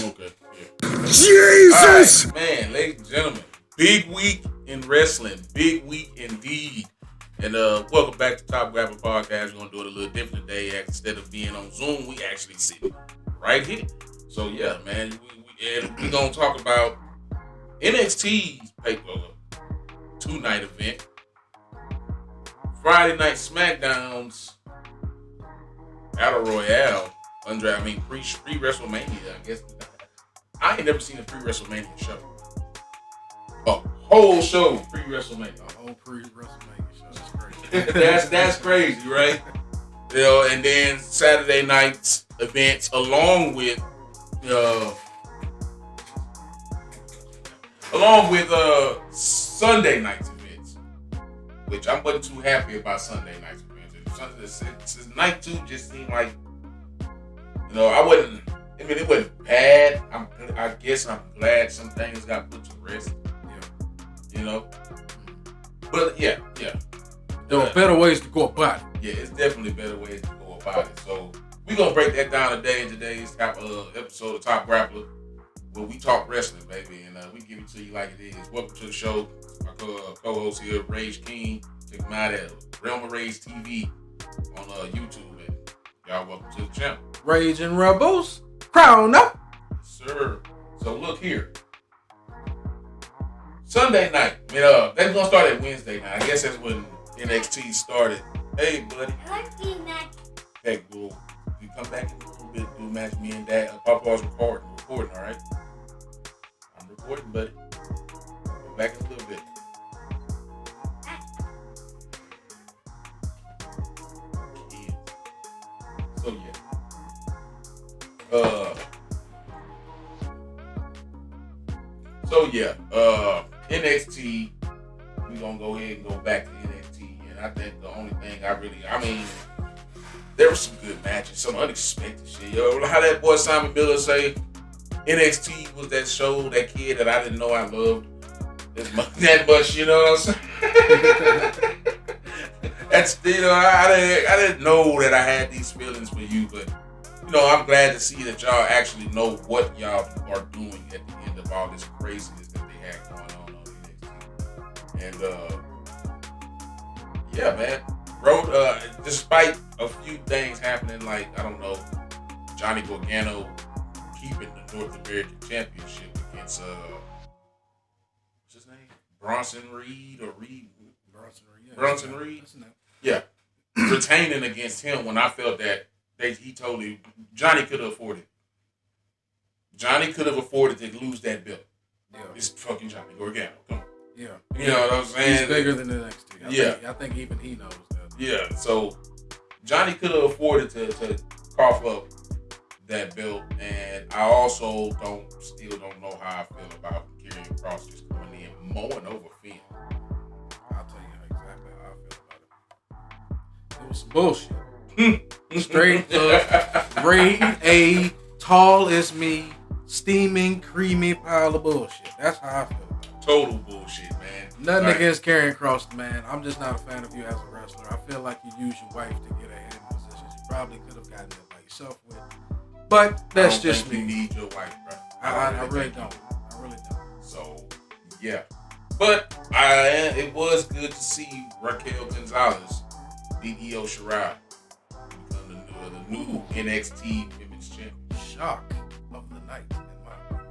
Okay. Yeah. Jesus! All right, man, ladies and gentlemen, big week in wrestling. Big week indeed. And welcome back to Top Grappler Podcast. We're going to do it a little different today. Instead of being on Zoom, we actually sit right here. So, yeah, man, we're going to talk about NXT's two-night event. Friday Night SmackDown's Battle Royale. Pre-WrestleMania, I guess. I ain't never seen a pre-WrestleMania show. A whole show pre-WrestleMania. A whole pre-WrestleMania show. That's crazy. that's crazy, right? You know, and then Saturday night's events along with Sunday night's events, which I wasn't too happy about Sunday night's events. Since night 2 just seemed like, it wasn't bad. I guess I'm glad some things got put to rest. Yeah. But yeah. There are better ways to go about it. Yeah, it's definitely better ways to go about it. So we're going to break that down today in today's episode of Top Grappler, where we talk wrestling, baby, and we give it to you like it is. Welcome to the show. My co-host here, Rage King. Check him out at Realm of Rage TV on YouTube. And y'all welcome to the channel. Rage and Rebels. Crown up. Sir. So look here. Sunday night. They're going to start at Wednesday night. I guess that's when NXT started. Hey, buddy. I like being match. Hey, well, you come back in a little bit, do match me and Dad. Papa's recording, all right? I'm recording, buddy. Go back in a little bit. So yeah. NXT, we're gonna go ahead and go back to NXT, and I think the only thing there were some good matches, some unexpected shit. How that boy Simon Miller say NXT was that show, that kid that I didn't know I loved that much, you know what I'm saying? That's, I didn't know that I had these feelings for you, but I'm glad to see that y'all actually know what y'all are doing at the end of all this craziness that they had going on NXT. And yeah, man. Despite a few things happening, like, I don't know, Johnny Gargano keeping the North American Championship against what's his name? Bronson Reed. Bronson Reed. Yeah. Retaining against him when I felt that Johnny could have afforded. Johnny could have afforded to lose that belt. Yeah. It's fucking Johnny Gargano. Come on. Yeah. You know what I'm saying? He's bigger than NXT. I think even he knows that. Yeah. So Johnny could have afforded to cough up that belt, and I also still don't know how I feel about Karrion Kross just coming in mowing over Finn. I'll tell you exactly how I feel about it. It was some bullshit. Straight up, grade A, tall as me, steaming, creamy pile of bullshit. That's how I feel about it. Total bullshit, man. Nothing against Karrion Kross, man. I'm just not a fan of you as a wrestler. I feel like you use your wife to get ahead in positions you probably could have gotten it by yourself with. But that's just me. You need your wife, bro. I really don't. So, yeah. But it was good to see Raquel Gonzalez beat Io Shirai. The new NXT Women's Champion. Shock of the night in my mind.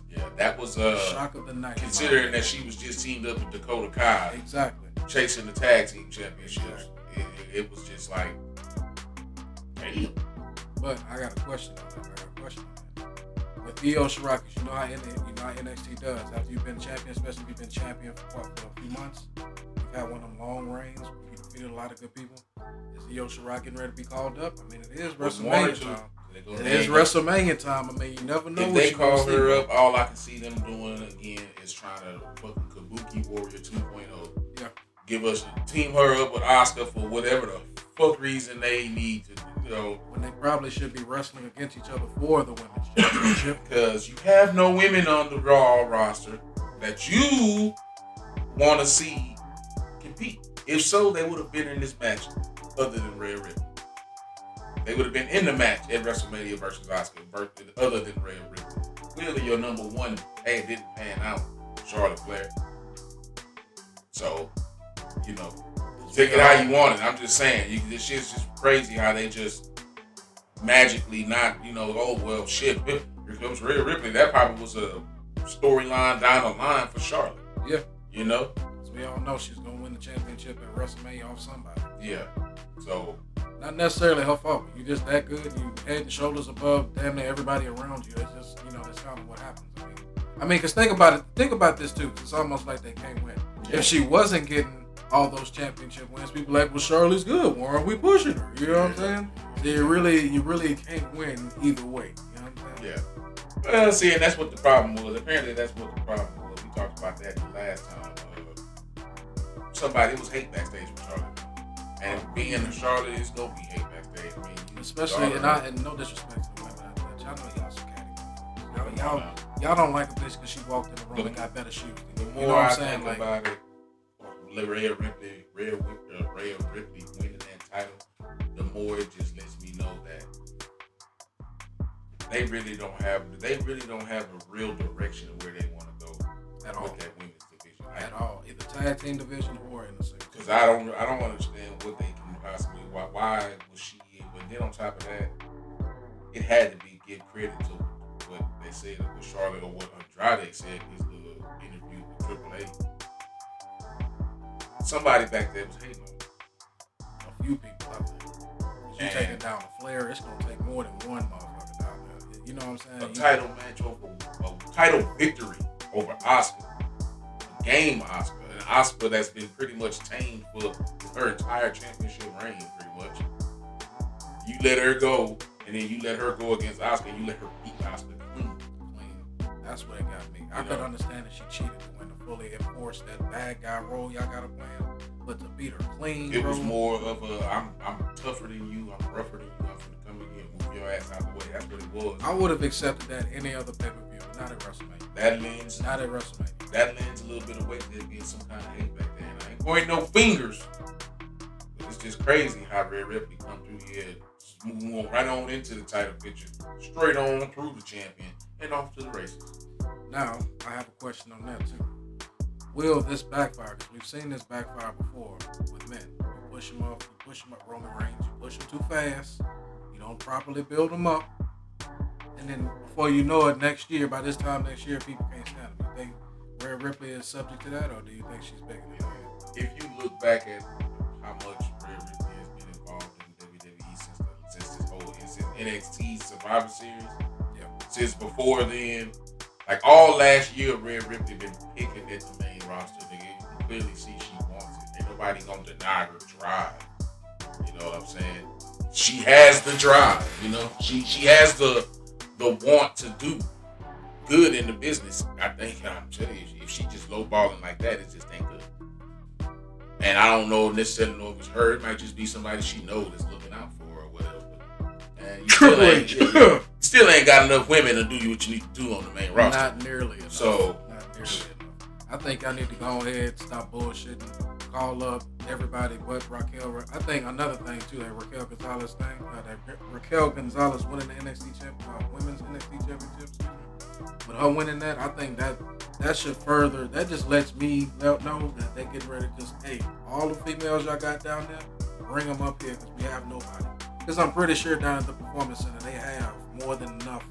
Yeah, that was shock of the night. Considering that she was just teamed up with Dakota Kai. Exactly. Chasing the tag team championships. Exactly. It was just like, damn. But I got a question on that. With Io Shirai, you know how NXT does. After you've been champion, especially if you've been champion for a few months, you've had one of them long reigns. You defeated a lot of good people. Is Io Shirai getting ready to be called up? I mean, it is WrestleMania time. It is WrestleMania time. I mean, you never know. If they call her up, all I can see them doing again is trying to fucking Kabuki Warrior 2.0. Yeah. Team her up with Asuka for whatever the fuck reason they need to, When they probably should be wrestling against each other for the women's championship. Because you have no women on the Raw roster that you want to see compete. If so, they would have been in this match other than Rhea Ripley. They would have been in the match at WrestleMania versus Asuka other than Rhea Ripley. clearly your number one didn't pan out, Charlotte Flair. So, take it how you want it. I'm just saying, this shit's just crazy how they just magically not, oh well, shit. Here comes Rhea Ripley. That probably was a storyline down the line for Charlotte. Yeah. Because we all know she's gonna win the championship at WrestleMania off somebody. Yeah. So. Not necessarily her fault. You just that good. You head and shoulders above damn near everybody around you. It's just, that's kind of what happens. I mean, because think about it. Think about this too. It's almost like they can't win. Yeah. If she wasn't getting all those championship wins, people like, well, Charlotte's good. Why aren't we pushing her? You know what I'm saying? So you really can't win either way. You know what I'm saying? Yeah. Well, see, and that's what the problem was. Apparently, that's what the problem was. We talked about that the last time. It was hate backstage with Charlotte. And being in Charlotte is gonna be hate backstage. I mean, especially, and no disrespect to the women out there, y'all know y'all some catty. Y'all don't like a bitch because she walked in the room and got better shoes. The more I think about it, Rhea Ripley winning that title, the more it just lets me know that they really don't have a real direction of where they want to go at all with that women's division at all, either tag team division or in the singles. Because I don't understand what they can possibly why was she. But then on top of that, it had to be give credit to what they said with Charlotte or what Andrade said in his little interview with Triple H. Somebody back there was hating on her. A few people out there. You taking down a Flair, it's gonna take more than one motherfucker down there. You know what I'm saying? A title match a title victory over Asuka. A game Asuka. An Asuka that's been pretty much tamed for her entire championship reign, pretty much. You let her go, and then you let her go against Asuka, and you let her beat Asuka clean. That's what it got me. I could understand that she cheated to win to fully enforce that bad guy role y'all got to play, but to beat her clean, it was more of a I'm tougher than you, I'm rougher than you, I'm gonna come in here and move your ass out the way. That's what it was. I would have accepted that any other pay-per-view, but not at WrestleMania. Not at WrestleMania. That lends a little bit of weight to being some kind of hate back then. I ain't pointing no fingers, but it's just crazy how Rhea Ripley come through here. Move on right on into the title picture, straight on through the champion, and off to the races. Now, I have a question on that too. Will this backfire? Because we've seen this backfire before with men. You push them up, Roman Reigns, you push them too fast, you don't properly build them up, and then before you know it, by this time next year, people can't stand them. Do you think Rhea Ripley is subject to that, or do you think she's bigger than that? If you look back at how much Rhea Ripley has been involved in WWE since NXT Survivor Series, since before then, like all last year, Rhea Ripley been picking at the main roster. Nigga, you can clearly see she wants it. Ain't nobody gonna deny her drive. You know what I'm saying? She has the drive. She has the want to do good in the business. I'm telling you, if she just lowballing like that, it just ain't good. And I don't necessarily know if it's her. It might just be somebody she knows that's looking out for her or whatever. And you still ain't got enough women to do what you need to do on the main roster. Not nearly enough. Not nearly enough. I think I need to go ahead, stop bullshitting, call up everybody but Raquel. I think another thing too, that Raquel Gonzalez thing, that Raquel Gonzalez winning the women's NXT championships. But her winning that, I think that should further. That just lets me know that they get ready to just, hey, all the females y'all got down there, bring them up here because we have nobody. Because I'm pretty sure down at the Performance Center they have more than enough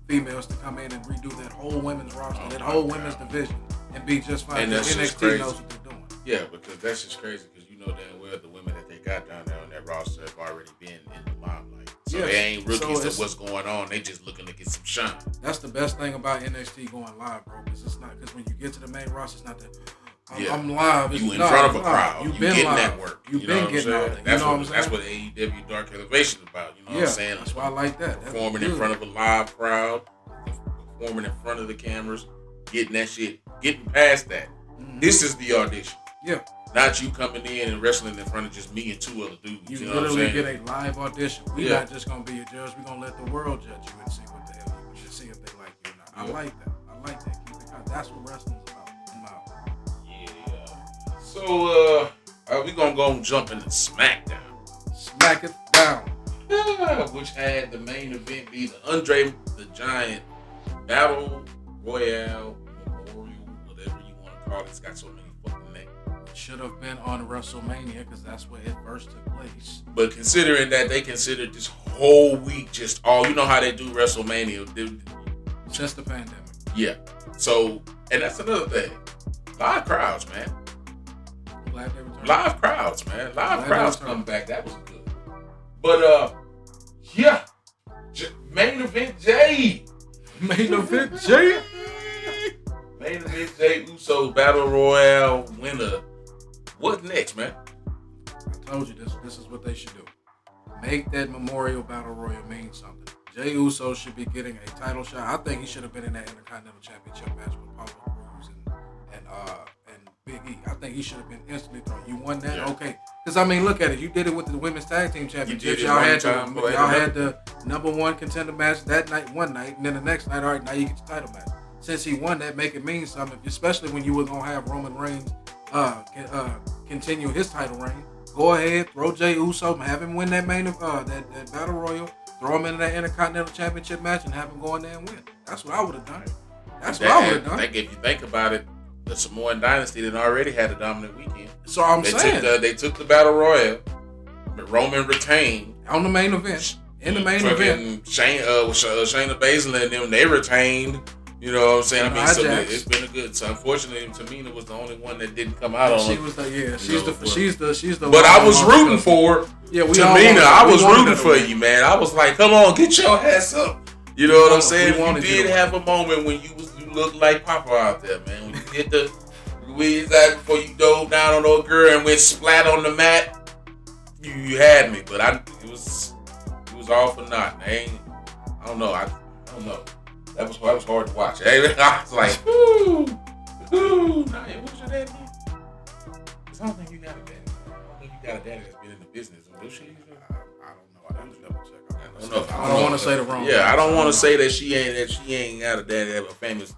females to come in and redo that whole women's roster, that whole women's division, and be just fine. And that's NXT knows what they're doing. Yeah, because that's just crazy. Because you know damn well the women that they got down there on that roster have already been in the limelight. So they ain't rookies to what's going on. They just looking to get some shine. That's the best thing about NXT going live, bro. Because when you get to the main roster, it's not that. I'm live. You in front of a crowd. You getting live. that work. You've been getting all that. That's what AEW Dark Elevation is about. You know what I'm saying? That's why I like that. Performing in front of a live crowd, performing in front of the cameras, getting that shit, getting past that. Mm-hmm. This is the audition. Yeah. Not you coming in and wrestling in front of just me and two other dudes. You know literally what I'm saying? get a live audition. We're not just going to be a judge. We're going to let the world judge you and see what the hell you can see if they like you or not. I like that. Keep it. That's what wrestling's about, in my opinion. Yeah. So, we're going to go and jump into SmackDown. Smack it down. Which had the main event be the Andre the Giant Battle Royale Memorial, whatever you want to call it. It's got so many fucking names. It should have been on WrestleMania because that's where it first took place. But considering that they considered this whole week just all, you know how they do WrestleMania. Since the pandemic. Yeah. So, and that's another thing. Live crowds, man. Glad they returned. Live crowds, man. Live crowds come back. That was good. But, yeah. Main event Jay. Main event Jay. Main event Jay Uso Battle Royale winner. What next, man? I told you this is what they should do. Make that Memorial Battle Royal mean something. Jay Uso should be getting a title shot. I think he should have been in that Intercontinental Championship match with Apollo Crews and Big E. I think he should have been instantly thrown. You won that, yeah. Okay. Because I mean, look at it. You did it with the Women's Tag Team Championship. Y'all had the number one contender match that night, one night, and then the next night, all right, now you get your title match. Since he won that, make it mean something. Especially when you were gonna have Roman Reigns continue his title reign. Go ahead, throw Jay Uso, have him win that that Battle Royal. Throw him into that Intercontinental Championship match and have him go in there and win. That's what I would have done. That's what I would have done. If you think about it, the Samoan Dynasty did already had a dominant weekend. So I'm saying they took the Battle Royal, but Roman retained on the main event. In the main event, Shayna Baszler and them, they retained. You know what I'm saying? I mean, so it's been a good. So unfortunately, Tamina was the only one that didn't come out on. She was she's the. But I was rooting for. Yeah, Tamina, I was rooting for you, man. I was like, come on, get your ass up. You know what I'm saying? You did have a moment when you looked like Papa out there, man. When you hit the before you dove down on old girl and went splat on the mat, you had me. But it was all for naught. I don't know. I don't know. That was hard to watch. I was like, ooh. Nah, what's your daddy? Because I don't think you got a daddy. I don't think you got a daddy that's been in the business. Do she? I don't know. I have to double check. I don't want to say the wrong. Yeah, I don't want to say that she ain't got a daddy that a famous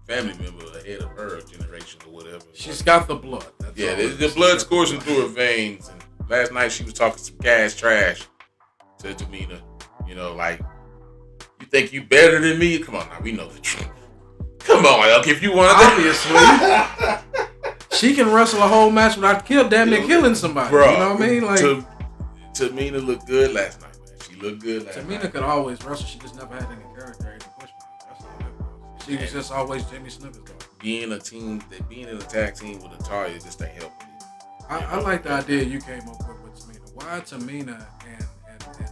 family member ahead of her generation or whatever. She's got the blood. Yeah, the blood's coursing through her veins. And last night she was talking some cash trash to Tamina. You know, like, you think you better than me? Come on now, we know the truth. Come on, Elk, if you want to. Obviously. She can wrestle a whole match without damn near killing somebody. Bro, you know what I mean? Like, Tamina looked good last night, man. She looked good last night. Tamina could always wrestle. She just never had any character to push. That's all it was. She was just always Jimmy Snippets, though. Being in a tag team with Natalya just to help me. I like the idea you came up with Tamina. Why Tamina and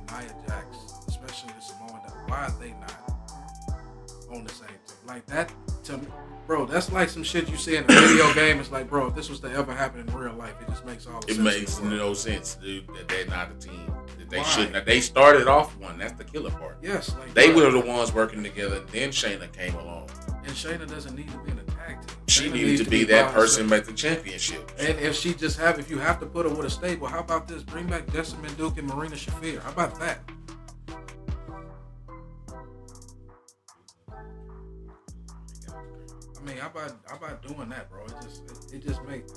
Nia Jax, especially the Samoan, why are they not on the same team? Like that, bro, that's like some shit you see in a video game. It's like, bro, if this was to ever happen in real life, it just makes all the sense. It makes no sense, dude, that they're not a team. That they shouldn't. They started off one. That's the killer part. Yes. Like they were the ones working together. Then Shayna came along. And Shayna doesn't need to be in a tag team. She needed to be that person at the championship. And if you have to put her with a stable, how about this? Bring back Jessamine Duke and Marina Shafir. How about that? I mean, how about doing that, bro? It just makes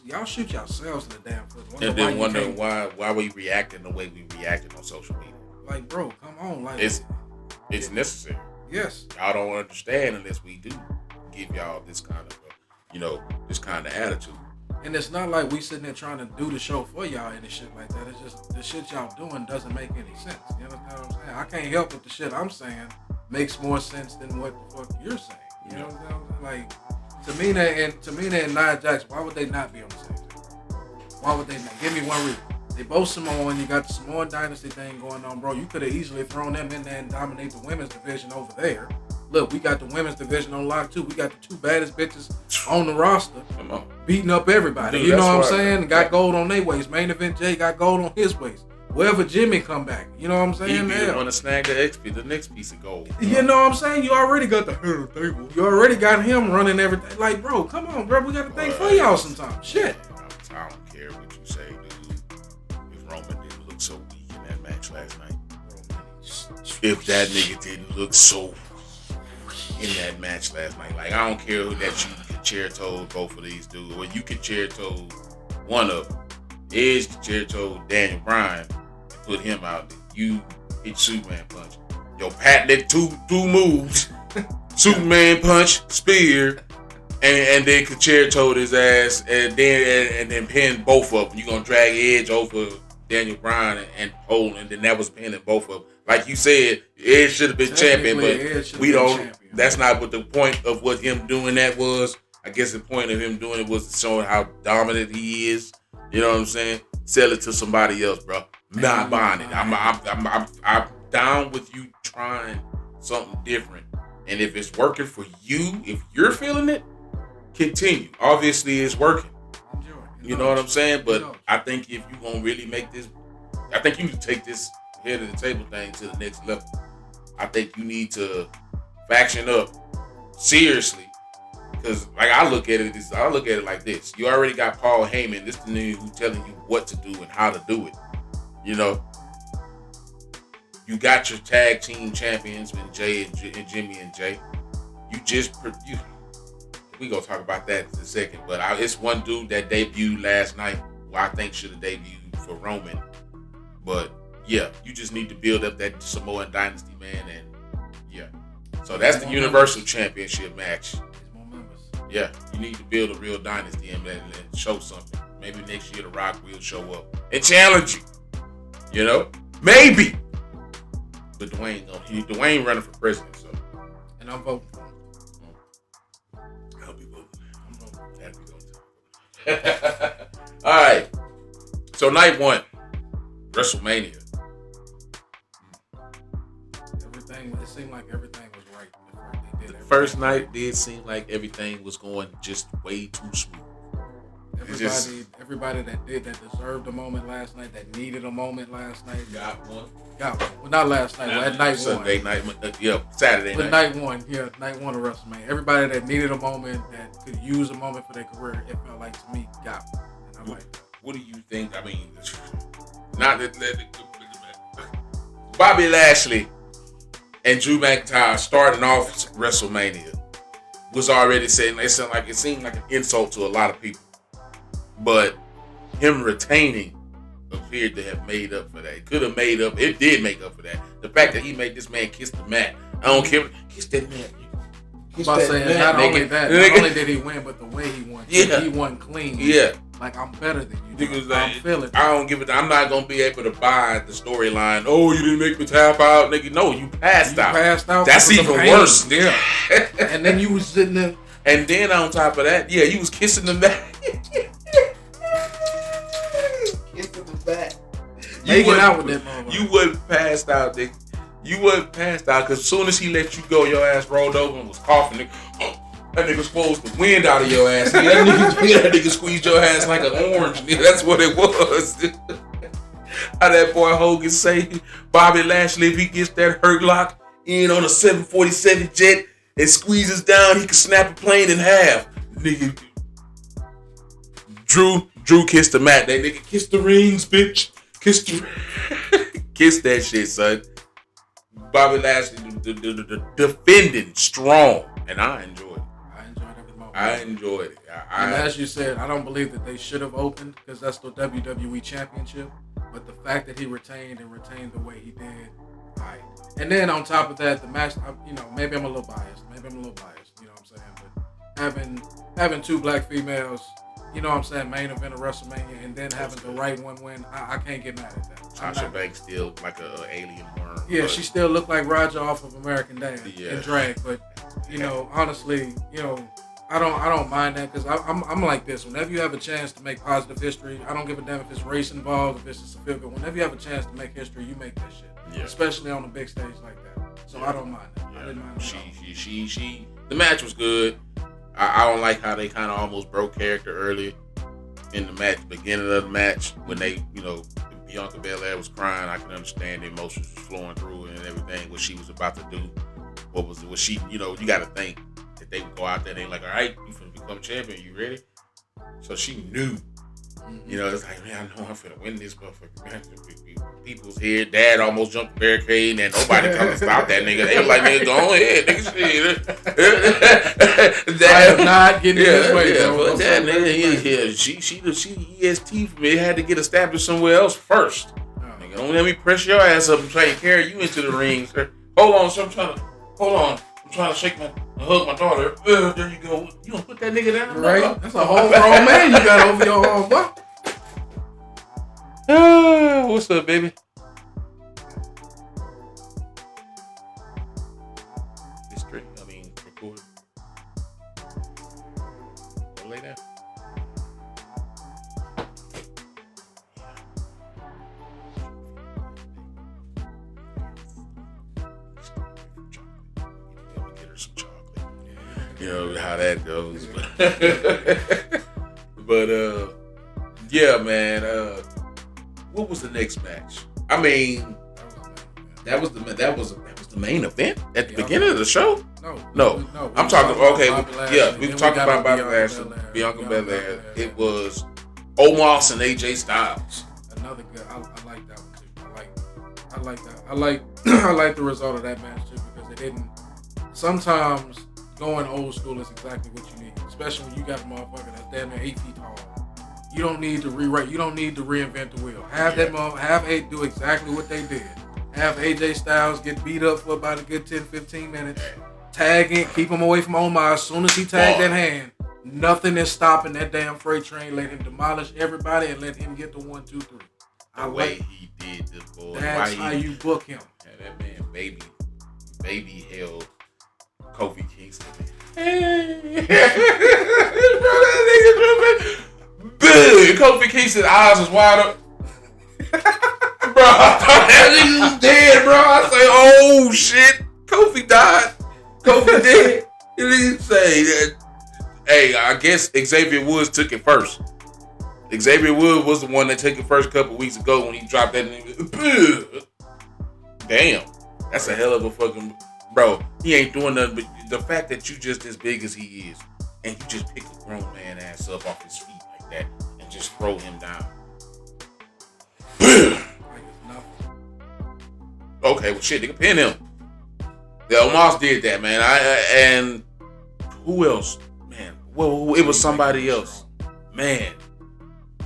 y'all shoot yourselves in the damn foot. And then wondering why we reacting the way we reacted on social media. Like, bro, come on, like it's necessary. Yes, y'all don't understand unless we do give y'all this kind of attitude. And it's not like we sitting there trying to do the show for y'all and shit like that. It's just the shit y'all doing doesn't make any sense. You understand what I'm saying? I can't help if the shit I'm saying makes more sense than what the fuck you're saying. You know what I'm saying? Like, Tamina and Nia Jax, why would they not be on the same team? Why would they not? Give me one reason. They both Samoan. You got the Samoan Dynasty thing going on, bro. You could have easily thrown them in there and dominate the women's division over there. Look, we got the women's division on lock too. We got the two baddest bitches on the roster. Come on. Beating up everybody. Dude, you know what I'm saying? Got gold on their waist. Main event Jay got gold on his waist. Wherever Jimmy come back. You know what I'm saying? You want to snag the next piece of gold. You know what I'm saying? You already got the head of the table. You already got him running everything. Like, bro, come on, bro. We got to think for y'all sometimes. Shit. I don't care what you say, dude. If Roman didn't look so weak in that match last night. If that nigga didn't look so in that match last night. Like, I don't care who that you can chair toes both of these dudes. Or you can chair toes one of them. Edge can chair toes Daniel Bryan and put him out there. You hit Superman punch. Your patented two moves Superman punch, spear, and then Concertoed his ass, and then pinned both of them. You're gonna drag Edge over Daniel Bryan and Cole, and then that was pinning both of them. Like you said, Edge should have been champion, but we don't. Champion. That's not what the point of what him doing that was. I guess the point of him doing it was showing how dominant he is. You know what I'm saying? Sell it to somebody else, bro. Not buying it. I'm down with you trying something different, and if it's working for you, if you're feeling it, continue. Obviously, it's working. You know what I'm saying? But I think if you're gonna really make this, I think you need to take this head of the table thing to the next level. I think you need to faction up seriously. Because like I look at it like this. You already got Paul Heyman, this the nigga who's telling you what to do and how to do it. You know? You got your tag team champions with Jay and Jimmy and Jay. We gonna talk about that in a second. But it's one dude that debuted last night who I think should have debuted for Roman. But yeah, you just need to build up that Samoan dynasty, man. And yeah. So that's the Universal Championship match. Yeah, you need to build a real dynasty and show something. Maybe next year The Rock will show up and challenge you. You know? Maybe. But Dwayne running for president, so. And I'm voting for him. I'll be voting. I'm voting. That'll be going. All right. So night one, WrestleMania. It seemed like everything was right. First night did seem like everything was going just way too smooth. Everybody that deserved a moment last night, that needed a moment last night, got one. Well, not last night, but at night Sunday one. Saturday night. Night one of WrestleMania. Everybody that needed a moment, that could use a moment for their career, it felt like to me, got one. And I'm like, what do you think? I mean, not that Bobby Lashley and Drew McIntyre starting off WrestleMania was already saying it seemed like an insult to a lot of people. But him retaining appeared to have made up for that. It could have made up. It did make up for that. The fact that he made this man kiss the mat. I don't care. Kiss that mat. Not only did he win, but the way he won. Yeah. He won clean. Yeah. Like, I'm better than you. I'm feeling. I don't give it. I'm not gonna be able to buy the storyline. Oh, you didn't make me tap out, nigga. No, you passed out. That's even worse. Yeah. And then you was sitting there. And then on top of that, yeah, you was kissing the mat. Kissing the mat. Hanging out with that motherfucker. You wasn't passed out, nigga. You wasn't passed out because as soon as he let you go, your ass rolled over and was coughing. Nigga. That nigga squeezed the wind out of your ass. Nigga. That nigga squeezed your ass like an orange. Nigga. That's what it was. How that boy Hogan say, Bobby Lashley, if he gets that hurt lock in on a 747 jet and squeezes down, he can snap a plane in half. Nigga. Drew kissed the mat. That nigga kissed the rings, bitch. Kiss that shit, son. Bobby Lashley defending strong, and I enjoyed it. I enjoyed it. And as you said, I don't believe that they should have opened because that's the WWE Championship. But the fact that he retained the way he did, right. And then on top of that, the match, maybe I'm a little biased. You know what I'm saying? But having two black females, you know what I'm saying, main event of WrestleMania, and then having the right one win, I can't get mad at that. Sasha Banks still like an alien worm. Yeah, she still looked like Roger off of American Dad in drag. But honestly, I don't mind that because I'm like this. Whenever you have a chance to make positive history, I don't give a damn if it's race involved, if it's just a feel good. Whenever you have a chance to make history, you make that shit. Yeah. Especially on a big stage like that. So I don't mind that. Yeah. I didn't mind that. The match was good. I don't like how they kind of almost broke character earlier in the match, beginning of the match when they, Bianca Belair was crying. I can understand the emotions was flowing through and everything, what she was about to do. What she, you got to think that they would go out there and they like, all right, you finna become champion. You ready? So she knew. It's like, man, I know I'm finna win this motherfucker. People's here. Dad almost jumped the barricade and nobody come and stop that nigga. They were like, nigga, go ahead, nigga. I am not getting this way, though. But that nigga, she EST for me. It had to get established somewhere else first. Nigga, don't let me press your ass up and try to carry you into the ring, sir. Hold on, I'm trying to hug my daughter. There you go. You gonna put that nigga down? Right? That's a whole grown man you got over your arm, boy. What's up, baby? It's straight. Record. Lay down. Get her some chocolate. You know how that goes. But yeah, man. What was the next match? I mean, that was the main event at the beginning of the show. No. I'm talking. Okay, we were talking about Bobby Lashley, Bianca Belair. It was Omos and AJ Styles. Another good. I like that one too. I like that. I like the result of that match too because it didn't. Sometimes going old school is exactly what you need, especially when you got a motherfucker that's damn near 8 feet tall. You don't need to rewrite. You don't need to reinvent the wheel. Have A do exactly what they did. Have AJ Styles get beat up for about a good 10-15 minutes. Tag in, keep him away from Omar. As soon as he tagged that hand, nothing is stopping that damn freight train. Let him demolish everybody and let him get the 1, 2, 3. The way he did this, boy. That's how you book him. Yeah, that man, baby held Kofi Kingston. Kofi Kingston's eyes was wide up. Bro, I thought that nigga was dead, bro. I say, oh shit, Kofi died. Kofi dead. He didn't say that. Hey, I guess Xavier Woods took it first. Xavier Woods was the one that took it first a couple weeks ago when he dropped that nigga. Damn, that's a hell of a fucking bro. He ain't doing nothing, but the fact that you just as big as he is, and you just pick a grown man ass up off his feet like that and just throw him down. Okay, well shit, they can pin him. Yeah, Omos did that, man. And who else? Man, well, it was somebody else. Man, I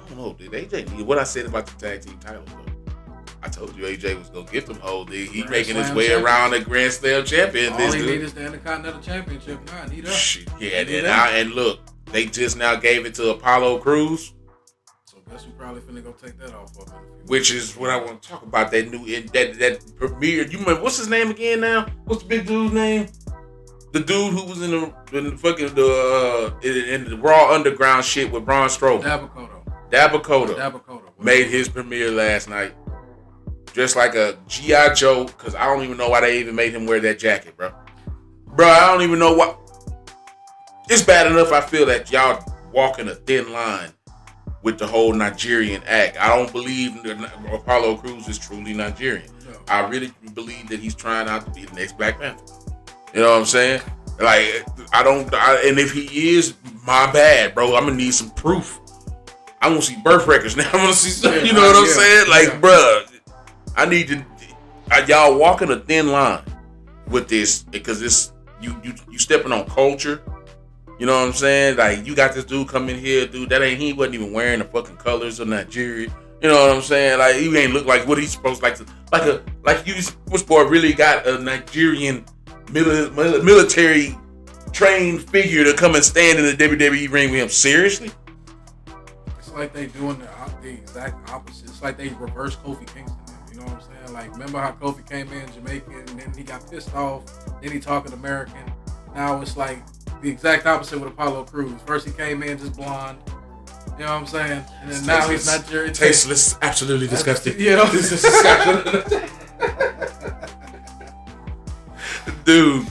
don't know. Did AJ need what I said about the tag team titles though? I told you AJ was gonna get them whole. He making his way around the Grand Slam champion. All he need is the Intercontinental Championship. Nah, need that. Shit, yeah, and look, they just now gave it to Apollo Crews. So guess we probably finna go take that off of him. Which is what I want to talk about. That new that premiere. You remember what's his name again? Now, what's the big dude's name? The dude who was in the Raw Underground shit with Braun Strowman. Dabakoto made his premiere last night. Dressed like a G.I. Joe, because I don't even know why they even made him wear that jacket, bro. Bro, I don't even know what. It's bad enough I feel that y'all walking a thin line with the whole Nigerian act. I don't believe Apollo Crews is truly Nigerian. No. I really believe that he's trying out to be the next Black Panther. You know what I'm saying? Like, and if he is, my bad, bro. I'm gonna need some proof. I want to see birth records now. I want to see something, you know what I'm saying? Like, bro, I need to. Y'all walking a thin line with this because this you stepping on culture. You know what I'm saying? Like, you got this dude come in here, dude. He wasn't even wearing the fucking colors of Nigeria. You know what I'm saying? Like, he ain't look like what he's supposed to like you. Which boy really got a Nigerian military trained figure to come and stand in the WWE ring with him? Seriously? It's like they doing the exact opposite. It's like they reverse Kofi Kingston. You know what I'm saying? Like, remember how Kofi came in Jamaican and then he got pissed off. Then he talking American. Now it's like the exact opposite with Apollo Crews. First he came in just blonde. You know what I'm saying? And then now he's Nigerian. Tasteless. Absolutely disgusting. You know? Dude,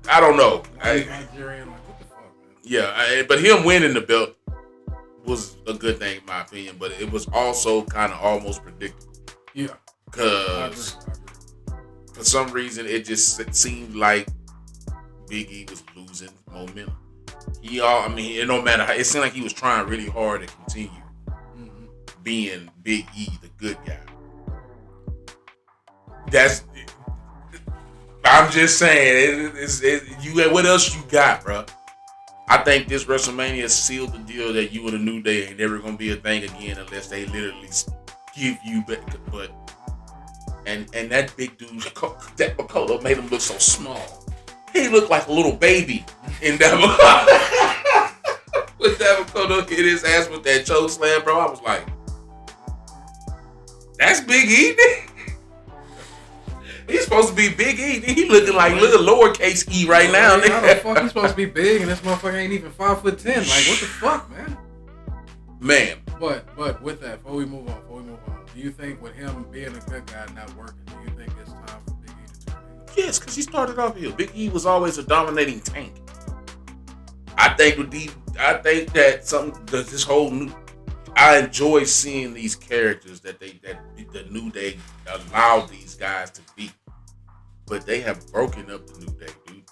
I don't know. Nigerian, like, what the fuck, man? Yeah, but him winning the belt was a good thing in my opinion, but it was also kind of almost predictable. Yeah. Because for some reason it just seemed like Big E was losing momentum. It no matter how, it seemed like he was trying really hard to continue being Big E, the good guy. I'm just saying, what else you got, bro? I think this WrestleMania sealed the deal that you and the New Day ain't never gonna be a thing again unless they literally give you back. But And that big dude, that Dakota made him look so small. He looked like a little baby in that. When Dakota hit his ass with that choke slam, bro, I was like, that's Big E. He's supposed to be Big E. He looking like little lowercase E right now. How the fuck he's supposed to be big and this motherfucker ain't even 5'10"? Like, what the fuck, man? Man. But with that, before we move on, do you think with him being a good guy and not working, do you think it's time for Big E to turn heel? Yes, because he started off here. Big E was always a dominating tank. I think that this whole new. I enjoy seeing these characters that the New Day allowed these guys to be, but they have broken up the New Day, dude.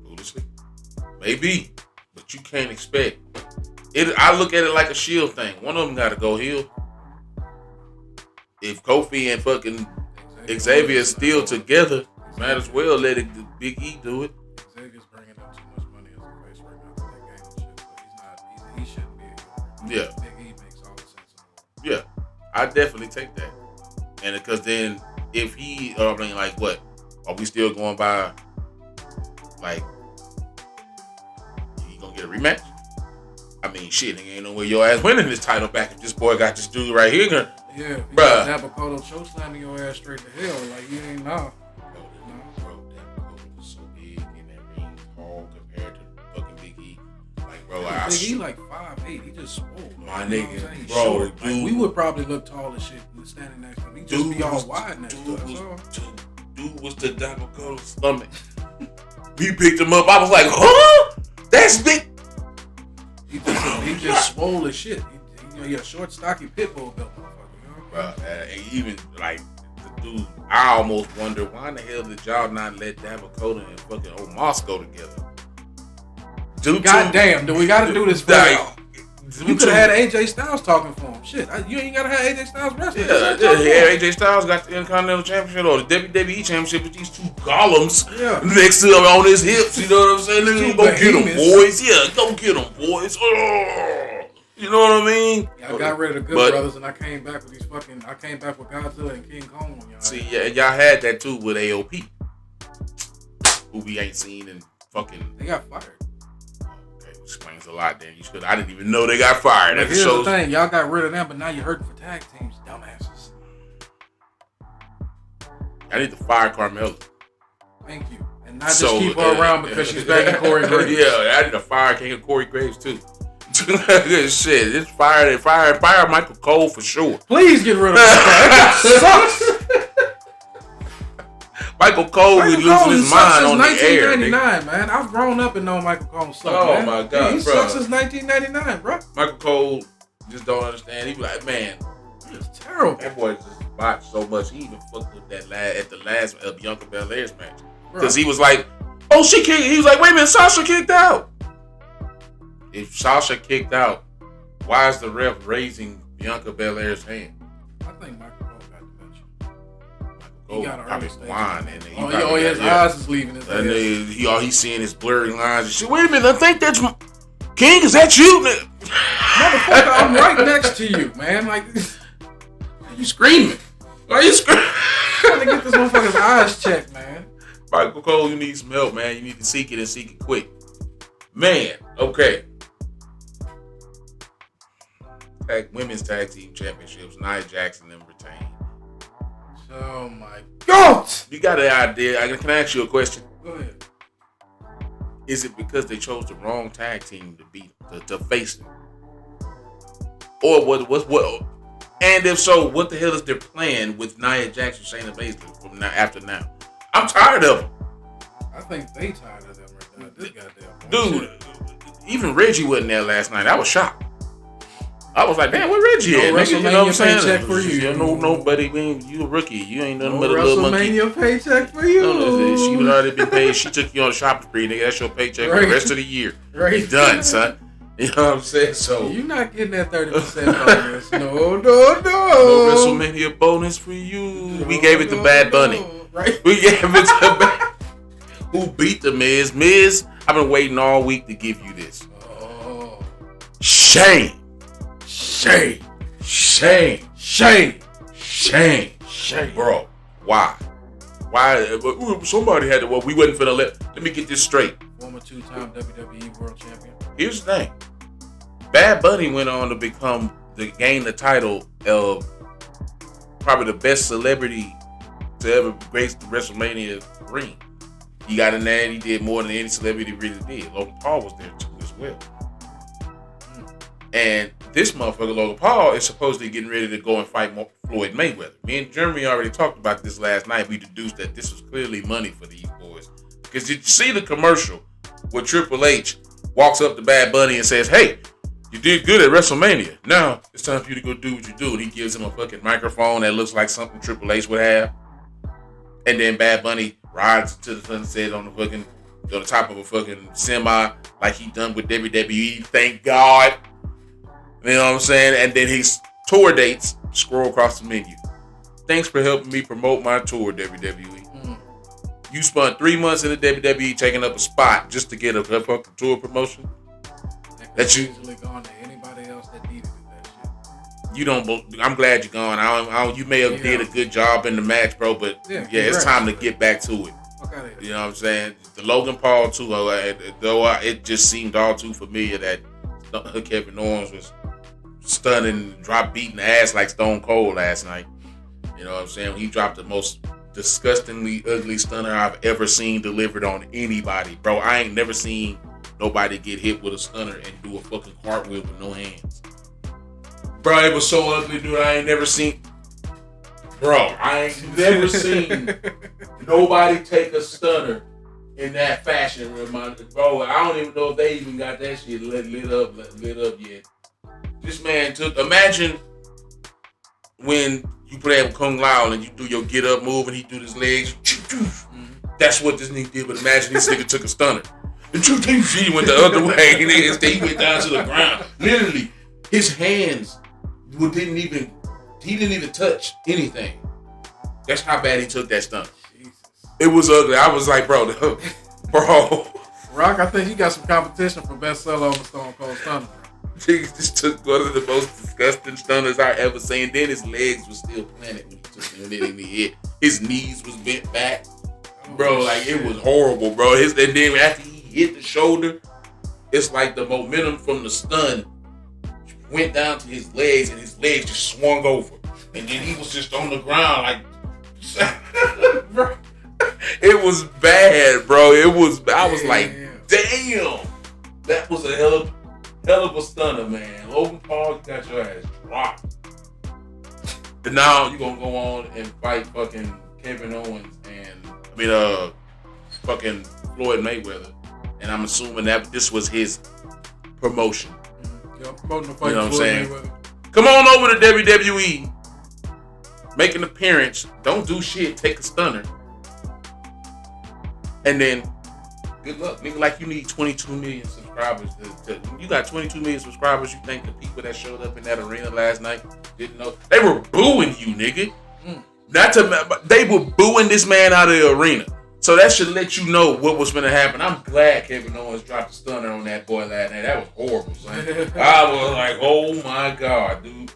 Foolishly, maybe, but you can't expect it. I look at it like a Shield thing. One of them got to go heel. If Kofi and fucking Xavier still together, might as well let Big E do it. Xavier's bringing up too much money as a face right now for that game and shit, but he shouldn't be a heel. Yeah. Big E makes all the sense in the world. Yeah, I definitely take that. And because then if he, I mean, like what? Are we still going by, like, he gonna get a rematch? I mean, shit, nigga, ain't no way your ass winning this title back if this boy got this dude right here. Yeah, if bruh. Dakota chokeslamming your ass straight to hell, like, you ain't know. Bro, Dakota was so big in that ring, tall compared to fucking Big E. Like, bro, Big E like 5'8", he just swole. My you nigga, know bro, like, we would probably look tall as shit standing next to him. He just be all wide next to us. Dude was the Dakota's stomach. We picked him up. I was like, huh? That's big. He just swole as shit. He a short, stocky pit bull built motherfucker, you know? Bro, even like the dude, I almost wonder why in the hell did y'all not let Dakota and fucking Omos go together? Goddamn, do we got to do this for y'all? You could have had AJ Styles talking for him. Shit, you ain't got to have AJ Styles wrestling. Yeah, AJ Styles got the Intercontinental Championship or the WWE Championship with these two golems next to him on his hips. You know what I'm saying? Nigga, go get them, boys. Yeah, go get them, boys. You know what I mean? Yeah, I got rid of the Good Brothers and I came back with Godzilla and King Kong on y'all. See, yeah, y'all had that too with AOP, who we ain't seen in fucking. They got fired. Explains a lot. Then I didn't even know they got fired. But here's the thing, y'all got rid of them, but now you're hurting for tag teams, dumbasses. I need to fire Carmella. Thank you, and not just keep her around because she's begging Corey Graves. Yeah, I need to fire King of Corey Graves too. Shit, it's fire Michael Cole for sure. Please get rid of him. That sucks. Michael Cole would lose his mind on the air. 1999, man. I've grown up and known Michael Cole sucks. Oh man. My god, he bro. sucks since 1999, bro. Michael Cole just don't understand. He be like, man, it's terrible. That boy just botched so much. He even fucked with that at the last Bianca Belair's match because he was like, "Oh, she kicked." He was like, "Wait a minute, Sasha kicked out." If Sasha kicked out, why is the ref raising Bianca Belair's hand? I think Michael Cole got the match. He got probably wine and his eyes is leaving his head. And all he's seeing is blurry lines and shit. Wait a minute, I think that's King. Is that you? Motherfucker, I'm right next to you, man. Like, you screaming? Why you screaming? Trying to get this motherfucker's eyes checked, man. Michael Cole, you need some help, man. You need to seek it and seek it quick, man. Okay. Women's Tag Team Championships. Nia Jax and them retained. Oh my God! You got an idea? Can I ask you a question? Go ahead. Is it because they chose the wrong tag team to beat to face them, or what? And if so, what the hell is their plan with Nia Jax and Shayna Baszler from now after now? I'm tired of them. I think they tired of them right now. This goddamn dude. Even Reggie wasn't there last night. I was shocked. I was like, damn, where Reggie at? Nigga, you know what I'm saying? Paycheck for you. Nobody. You a rookie. You ain't nothing but a little monkey. WrestleMania paycheck for you. No, she would already been paid. She took you on a shopping spree, nigga. That's your paycheck for the rest of the year. Right. You done, son. You know what I'm saying? So you're not getting that 30% bonus. No. No WrestleMania bonus for you. We gave it to Bad Bunny. Right. We gave it to Bad. Who beat the Miz? Miz, I've been waiting all week to give you this. Oh. Shame. Shame. Bro, why? Why? Somebody had to. Well, we wasn't finna let me get this straight. Former 2-time WWE World Champion. Here's the thing. Bad Bunny went on to gain the title of probably the best celebrity to ever grace the WrestleMania ring. He got in there and he did more than any celebrity really did. Logan Paul was there too as well. And this motherfucker, Logan Paul, is supposedly getting ready to go and fight Floyd Mayweather. Me and Jeremy already talked about this last night. We deduced that this was clearly money for these boys. Because did you see the commercial where Triple H walks up to Bad Bunny and says, "Hey, you did good at WrestleMania. Now it's time for you to go do what you do." And he gives him a fucking microphone that looks like something Triple H would have. And then Bad Bunny rides to the sunset on the top of a fucking semi like he done with WWE. Thank God. You know what I'm saying? And then his tour dates scroll across the menu. Thanks for helping me promote my tour, WWE. You spent 3 months in the WWE taking up a spot just to get a fucking tour promotion. That you easily gone to anybody else that needed that shit. You don't. I'm glad you're gone. You may have did a good job in the match, bro. But it's time to get back to it. Okay. You know what I'm saying? The Logan Paul too. Though it just seemed all too familiar that Kevin Owens was stunning, beating the ass like Stone Cold last night. You know what I'm saying? He dropped the most disgustingly ugly stunner I've ever seen delivered on anybody, bro. I ain't never seen nobody get hit with a stunner and do a fucking cartwheel with no hands. Bro, it was so ugly, dude. I ain't never seen nobody take a stunner in that fashion. Bro, I don't even know if they even got that shit lit up yet. This man imagine when you play with Kung Lao and you do your get up move and he do his legs. That's what this nigga did, but imagine this nigga took a stunner. He went the other way and he went down to the ground. Literally, his hands didn't even touch anything. That's how bad he took that stunner. Jesus. It was ugly. I was like, bro. Rock, I think you got some competition for best seller on the Stone Cold Stunner. He just took one of the most disgusting stunners I ever seen. Then his legs were still planted when he took him and then he hit. His knees was bent back. Bro, like it was horrible, bro. And then after he hit the shoulder, it's like the momentum from the stun went down to his legs and his legs just swung over. And then he was just on the ground like bro. It was bad, bro. I was like, damn. That was a hell of a stunner, man. Logan Paul, you got your ass dropped. And now you're gonna go on and fight fucking Kevin Owens and fucking Floyd Mayweather. And I'm assuming that this was his promotion. Yeah, promoting the fight. You know what I'm saying? Mayweather. Come on over to WWE. Make an appearance. Don't do shit. Take a stunner. And then good luck, nigga. Like you need 22 million subscribers. You got 22 million subscribers. You think the people that showed up in that arena last night didn't know? They were booing you, nigga. They were booing this man out of the arena. So that should let you know what was going to happen. I'm glad Kevin Owens dropped a stunner on that boy last night. That was horrible, son. I was like, oh my God, dude.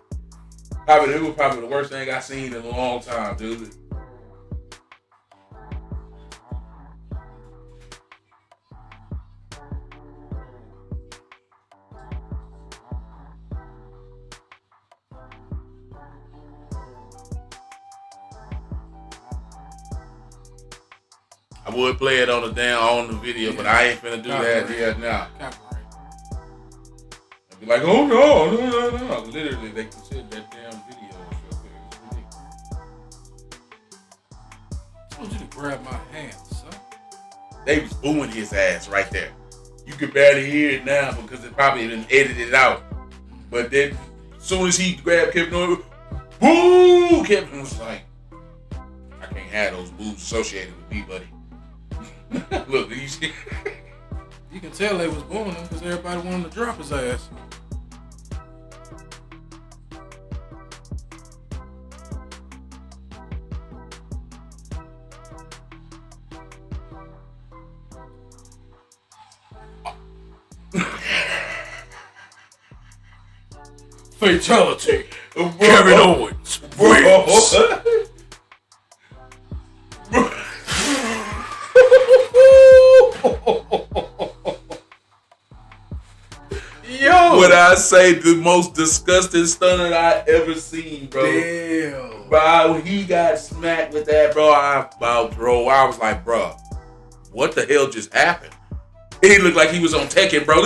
It was probably the worst thing I've seen in a long time, dude. I would play it on the video, but I ain't finna do that here now. I'd be like, oh no. Literally, they consider that damn video. It's ridiculous. I told you to grab my hand, son. They was booing his ass right there. You could barely hear it now because it probably been edited out. But then, as soon as he grabbed Kevin Owens, boo! Kevin was like, I can't have those boos associated with me, buddy. Look, you see? You can tell they was booing him because everybody wanted to drop his ass. Fatality. Kevin Owens wins. When I say the most disgusting stunner I ever seen, bro. Damn. Bro, when he got smacked with that, bro, I was like, bro, what the hell just happened? He looked like he was on Tekken, bro.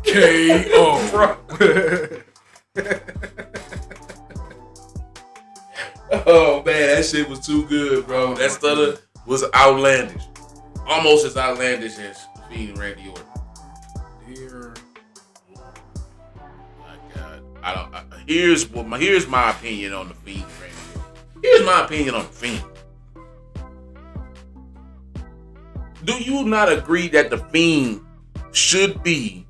K.O. bro. Oh, man, that shit was too good, bro. That stunner was outlandish. Almost as outlandish as Fiend and Randy Orton. Dear. My God. Here's my opinion on the Fiend and Randy Orton. Here's my opinion on the Fiend. Do you not agree that the Fiend should be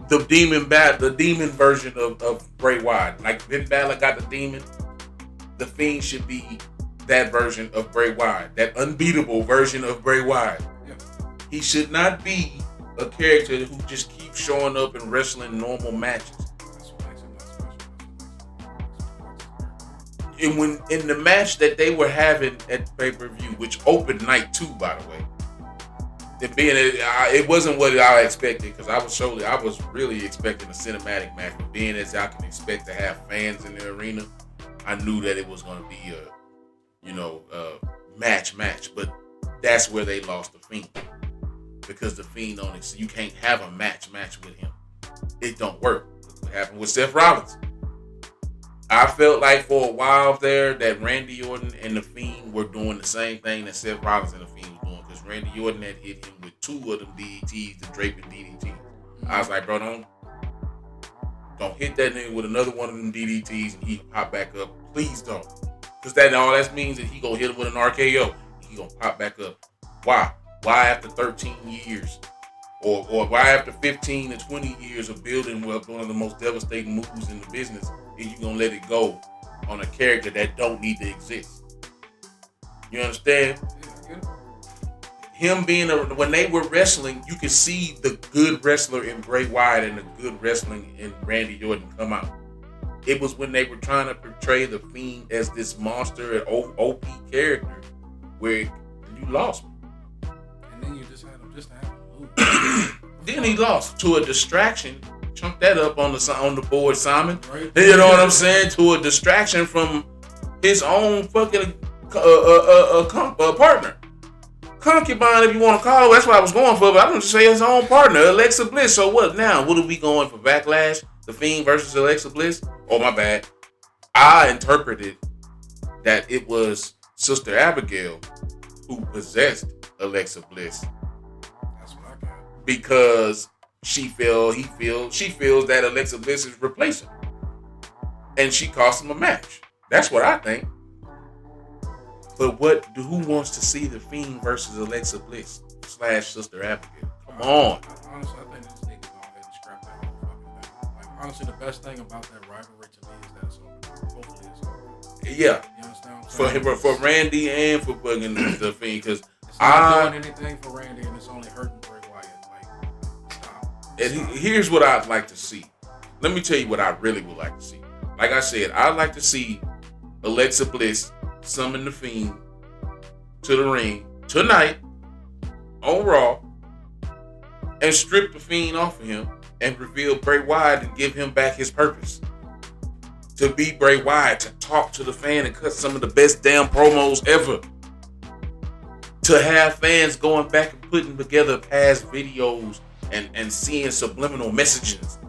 the demon version of Bray Wyatt? Like Finn Balor got the demon, the Fiend should be that version of Bray Wyatt, that unbeatable version of Bray Wyatt. Yeah. He should not be a character who just keeps showing up and wrestling normal matches. And when in the match that they were having at pay-per-view, which opened night 2, by the way, it wasn't what I expected, because I was really expecting a cinematic match. But being as I can expect to have fans in the arena, I knew that it was going to be a match. But that's where they lost the Fiend, because the Fiend you can't have a match with him. It don't work. Look what happened with Seth Rollins. I felt like for a while there that Randy Orton and the Fiend were doing the same thing that Seth Rollins and the Fiend were doing, because Randy Orton had hit him with 2 of them DDTs, the draping DDTs. I was like, bro, don't hit that nigga with another one of them DDTs and he pop back up. Please don't. Because that means that he gonna hit him with an RKO. He gonna pop back up. Why? Why after 13 years? Or why after 15 to 20 years of building one of the most devastating moves in the business, and you gonna let it go on a character that don't need to exist? You understand? Yeah. Him being when they were wrestling, you could see the good wrestler in Bray Wyatt and the good wrestling in Randy Orton come out. It was when they were trying to portray the Fiend as this monster and OP character where you lost me. And then you just had him to have a move. Then he lost to a distraction. Chunk that up on the board, Simon. Right. You know what I'm saying? To a distraction from his own fucking partner. Concubine, if you want to call it. That's what I was going for, but I'm going to say his own partner, Alexa Bliss. So what now? What are we going for? Backlash? The Fiend versus Alexa Bliss? Oh, my bad. I interpreted that it was Sister Abigail who possessed Alexa Bliss. That's what I got. Because she feels that Alexa Bliss is replacing her. And she cost him a match. That's what I think. But who wants to see the Fiend versus Alexa Bliss / Sister Abigail? Come on. Honestly, I think this nigga go ahead and scrap that whole fucking thing. Like, honestly, the best thing about that rivalry to me is that it's over. Hopefully it's over. Yeah. You understand what I'm saying? For Randy and for fucking the Fiend, because it's not doing anything for Randy, and it's only hurting Bray Wyatt. Like, stop. And here's what I'd like to see. Let me tell you what I really would like to see. Like I said, I'd like to see Alexa Bliss summon the Fiend to the ring tonight on Raw and strip the Fiend off of him and reveal Bray Wyatt and give him back his purpose. To be Bray Wyatt, to talk to the fan and cut some of the best damn promos ever. To have fans going back and putting together past videos and seeing subliminal messages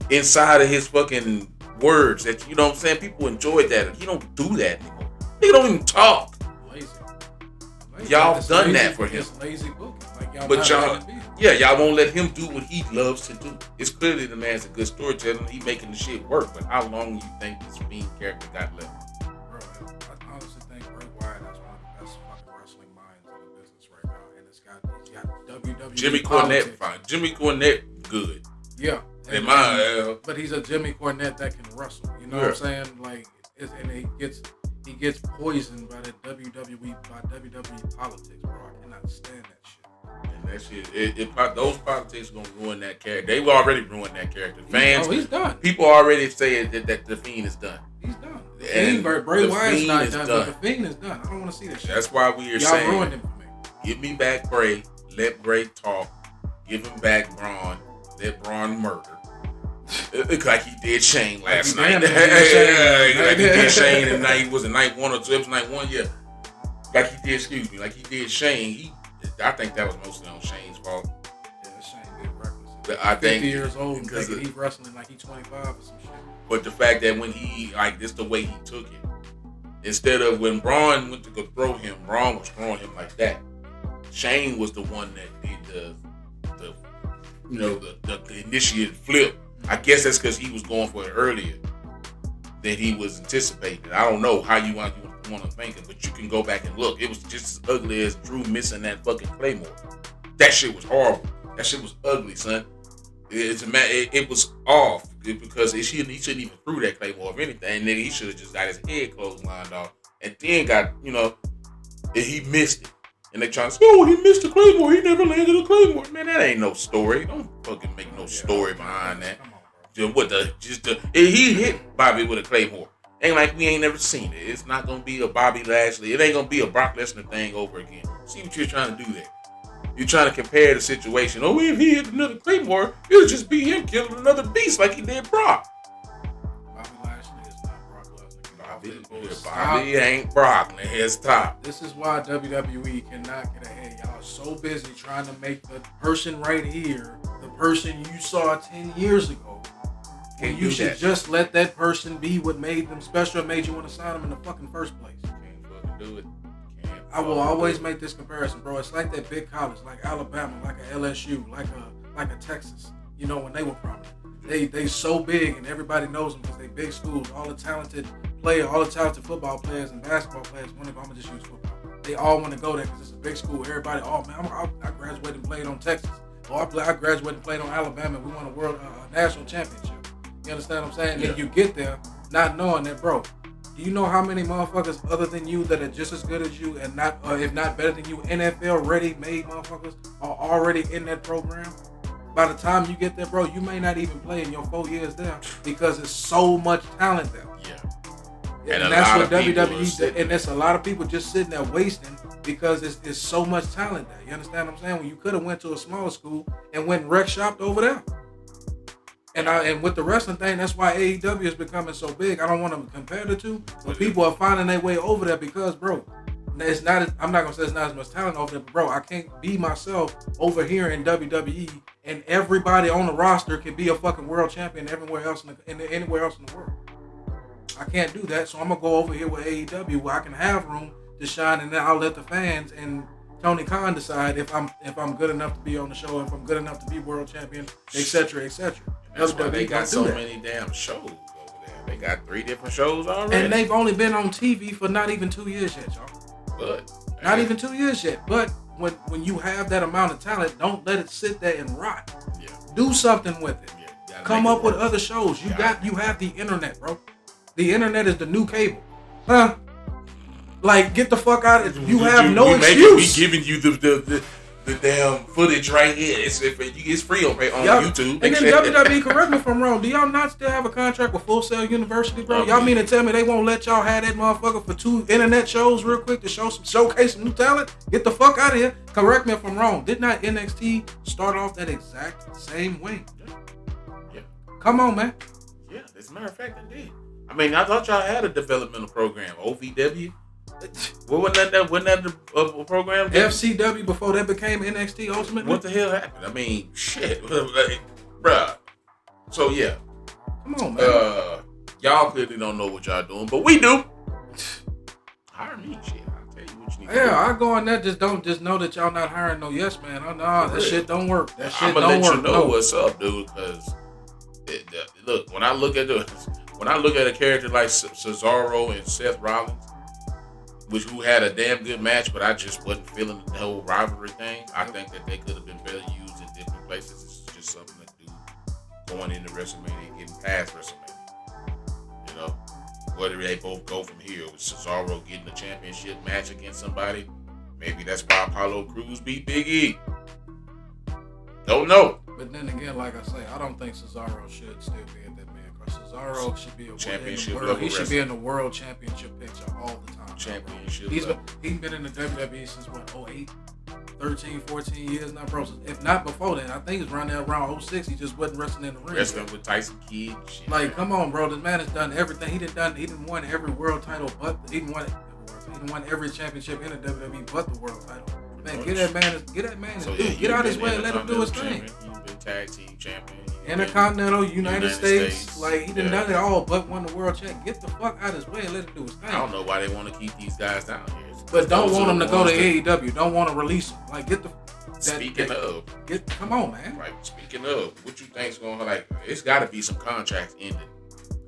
inside of his fucking words that, you know what I'm saying? People enjoyed that. He don't do that anymore. He don't even talk. Lazy. Y'all done that for him. It's lazy booking. Like, y'all won't let him do what he loves to do. It's clearly the man's a good storyteller. He making the shit work. But how long do you think this Fiend character got left? Bro, I honestly think Bray Wyatt is one of the best fucking wrestling minds in the business right now, and he's got WWE. Jimmy Cornette, fine. Jimmy Cornette, good. Yeah. But he's a Jimmy Cornette that can wrestle. You know what I'm saying? Like, and he gets poisoned by the WWE politics, bro. I cannot stand that shit. And that shit, those politics are gonna ruin that character. They've already ruined that character. Fans, he's done. People already say that the Fiend is done. He's done. Bray Wyatt's not done, but the Fiend is done. I don't want to see that shit. That's why we are saying, y'all ruined him for me. Give me back Bray. Let Bray talk. give him back Braun, let Braun murder. Like he did Shane last night. Like he did Shane in night 1 or 2? It was night 1, yeah. Like he did Shane. I think that was mostly on Shane's fault. Yeah, Shane did reckless. I think 50 years old because he's wrestling like he's 25 or some shit. But the fact that when he this the way he took it. Instead of when Braun went to go throw him, Braun was throwing him like that. Shane was the one that did the initiated flip. I guess that's because he was going for it earlier than he was anticipating. I don't know how you want to think it, but you can go back and look. It was just as ugly as Drew missing that fucking Claymore. That shit was horrible. That shit was ugly, son. It was off because he shouldn't even threw that Claymore. If anything, nigga, he should have just got his head clotheslined off and then got, he missed it. And they trying to say, oh, he missed the Claymore. He never landed a Claymore. Man, that ain't no story. Don't fucking make no story behind that. He hit Bobby with a Claymore. Ain't like we ain't never seen it. It's not gonna be a Bobby Lashley. It ain't gonna be a Brock Lesnar thing over again. See what you're trying to do there. You're trying to compare the situation. Oh, if he hit another Claymore, it'll just be him killing another beast like he did Brock. Bobby Lashley is not Brock Lesnar. Bobby ain't Brock. Let's stop. This is why WWE cannot get ahead. Y'all are so busy trying to make the person right here the person you saw 10 years ago. And you should just let that person be what made them special and made you want to sign them in the fucking first place. Can't fucking do it. I will always make this comparison, bro. It's like that big college, like Alabama, like a LSU, like a Texas. When they were prominent. They so big and everybody knows them because they big schools. All the talented football players and basketball players want to go. I'm gonna just use football. They all want to go there because it's a big school. Everybody, oh man, I graduated and played on Texas. Or I graduated and played on Alabama. We won a national championship. You understand what I'm saying? Yeah. And you get there not knowing that, bro. Do you know how many motherfuckers other than you that are just as good as you and not, if not better than you, NFL ready-made motherfuckers are already in that program? By the time you get there, bro, you may not even play in your 4 years there because there's so much talent there. Yeah. And that's what WWE, and there's a lot of people just sitting there wasting because there's so much talent there. You understand what I'm saying? When you could have went to a smaller school and went rec shopped over there. And with the wrestling thing, that's why AEW is becoming so big. I don't want to compare the two, but people are finding their way over there because, bro, it's not. I'm not gonna say it's not as much talent over there, but bro, I can't be myself over here in WWE, and everybody on the roster can be a fucking world champion everywhere else anywhere else in the world. I can't do that, so I'm gonna go over here with AEW where I can have room to shine, and then I'll let the fans and Tony Khan decide if I'm good enough to be on the show, if I'm good enough to be world champion, etc., etc. That's why they got so many damn shows over there. They got 3 different shows already. And they've only been on TV for not even 2 years yet, y'all. But not even 2 years yet. But when you have that amount of talent, don't let it sit there and rot. Yeah. Do something with it. Yeah, come up with other shows. You have the internet, bro. The internet is the new cable. Huh? Like, get the fuck out of it. You have no excuse. We giving you the damn footage right here. It's free on YouTube. And then WWE, correct me if I'm wrong, do y'all not still have a contract with Full Sail University, bro? Y'all mean to tell me they won't let y'all have that motherfucker for 2 internet shows real quick to showcase some new talent? Get the fuck out of here. Correct me if I'm wrong. Did not NXT start off that exact same way? Yeah. Come on, man. Yeah, as a matter of fact, I did. I mean, I thought y'all had a developmental program, OVW. Wasn't that the program? FCW before that became NXT Ultimate? What the hell happened? I mean, shit. Bruh. So, yeah. Come on, man. Y'all clearly don't know what y'all doing, but we do. Hire me, shit. I'll tell you what you need to do. I go on there, just know that y'all not hiring no yes man. Oh, no, that shit don't work. That shit I'm don't gonna work. let you know what's up, dude, because look, when I look at a character like Cesaro and Seth Rollins, who had a damn good match, but I just wasn't feeling the whole rivalry thing. I think that they could have been better used in different places. It's just something to do going into WrestleMania and getting past WrestleMania. Whether they both go from here with Cesaro getting the championship match against somebody, maybe that's why Apollo Crews beat Big E. Don't know. But then again, like I say, I don't think Cesaro should still be in that man. Because Cesaro should be he should be in the world championship picture all the time. Championship. He's been in the WWE since 08? 13, 14 years now, bro. If not before then, I think it's around 06. He just wasn't wrestling in the ring. Wrestling with Tyson Kidd. Shit. Like, come on, bro. This man has done everything. He didn't won every world title, but he didn't won every championship in the WWE, but the world title. Man, get that man. So, get out his way and let him do his thing. He's been tag team champion. Intercontinental, United States. Like, he done Yeah. it all, but won the world champ. Get the fuck out of his way and let him do his thing. I don't know why they want to keep these guys down here. But don't Those want are them the to go to ones that- AEW. Don't want to release them. Like, get the. Come on, man. Like, speaking of, what you think's going to, like, it's got to be some contracts ended.